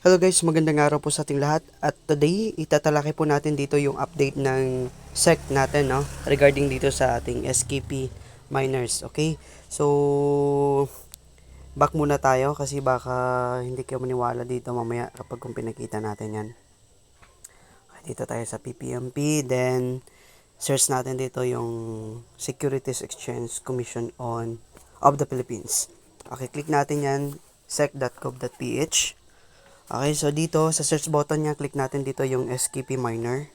Hello guys, magandang araw po sa ating lahat at today itatalakay po natin dito yung update ng SEC natin regarding dito sa ating SKP miners, okay? So back muna tayo kasi baka hindi kayo maniwala dito mamaya kapag kung pinakita natin yan. Okay, dito tayo sa PPMP, then search natin dito yung Securities Exchange Commission of the Philippines. Okay, click natin yan, sec.gov.ph. Okay, so dito sa search button niya, click natin dito yung SKP Miner.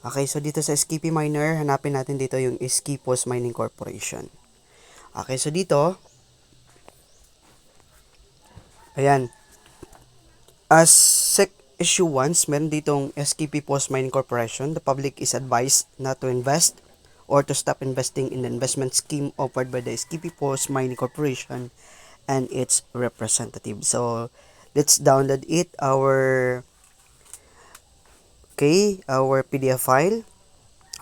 Okay, so dito sa SKP Miner, hanapin natin dito yung Esquipos Mining Corporation. Okay, so dito, ayan, as SEC issuance, meron ditong SKP Post Mining Corporation. The public is advised not to invest or to stop investing in the investment scheme offered by the SKP Post Mining Corporation and its representative. So, let's download it, our PDF file.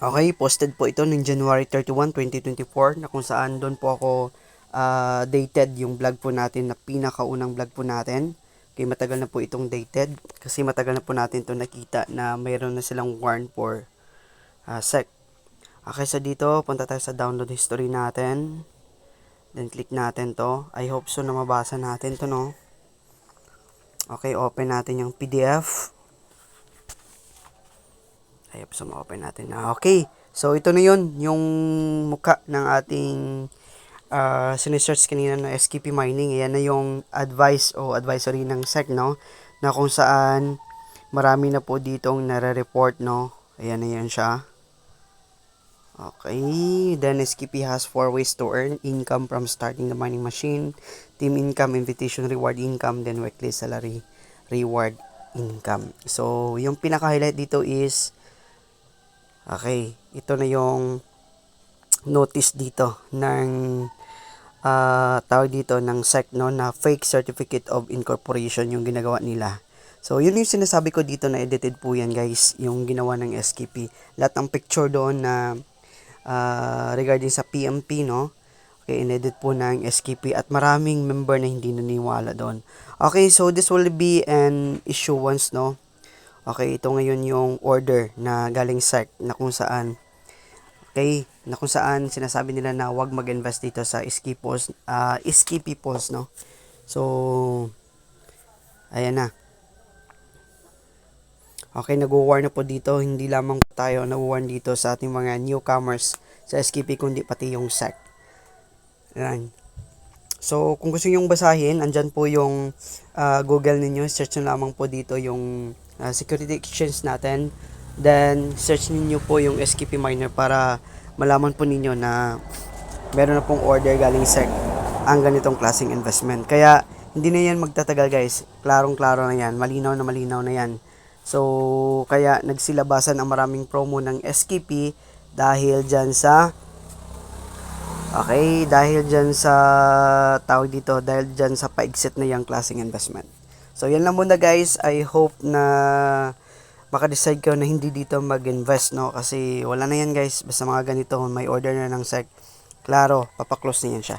Okay, posted po ito noong January 31, 2024 na kung saan doon po ako dated yung vlog po natin na pinakaunang vlog po natin. Okay, matagal na po itong dated kasi matagal na po natin ito nakita na mayroon na silang warn for SEC. Okay, so dito, punta tayo sa download history natin. Then click natin to. I hope so na mabasa natin to, no? Okay, open natin yung PDF. I hope so ma-open natin na. Okay, so ito na yun, yung mukha ng ating sinesearch kanina na SKP Mining. Ayan na yung advice o advisory ng SEC, no? Na kung saan marami na po ditong nare-report, no? Ayan na yan siya. Okay, then SKP has 4 ways to earn income from starting the mining machine: team income, invitation reward income, then weekly salary reward income. So, yung pinaka-highlight dito is, okay, ito na yung notice dito ng tawag dito ng SEC, no, na fake certificate of incorporation yung ginagawa nila. So, yun yung sinasabi ko dito na edited po yan guys, yung ginawa ng SKP. Lahat ng picture doon na regarding sa PMP, no? Okay, inedit po ng SKP at maraming member na hindi naniwala doon. Okay, so this will be an issuance, no? Okay, ito ngayon yung order na galing SEC na kung saan, okay, na kung saan sinasabi nila na wag mag-invest dito sa SKP Post, no? So, ayan na. Okay, nag-warn na po dito, hindi lamang po tayo nag-warn dito sa ating mga newcomers sa SKP, kundi pati yung SEC. Ayan. So, kung gusto nyo basahin, andyan po yung Google ninyo, search nyo lamang po dito yung security exchange natin. Then, search niyo po yung SKP Miner para malaman po ninyo na meron na pong order galing SEC ang ganitong klaseng investment. Kaya, hindi na yan magtatagal guys. Klarong-klaro na yan. Malinaw na yan. So, kaya nagsilabasan ang maraming promo ng SKP dahil dyan sa dahil dyan sa paigsit na yung klaseng investment. So, yan lang muna guys. I hope na makadecide kayo na hindi dito mag-invest, no? Kasi wala na yan guys. Basta mga ganito, may order na ng SEC. Klaro, papaklose na yan siya.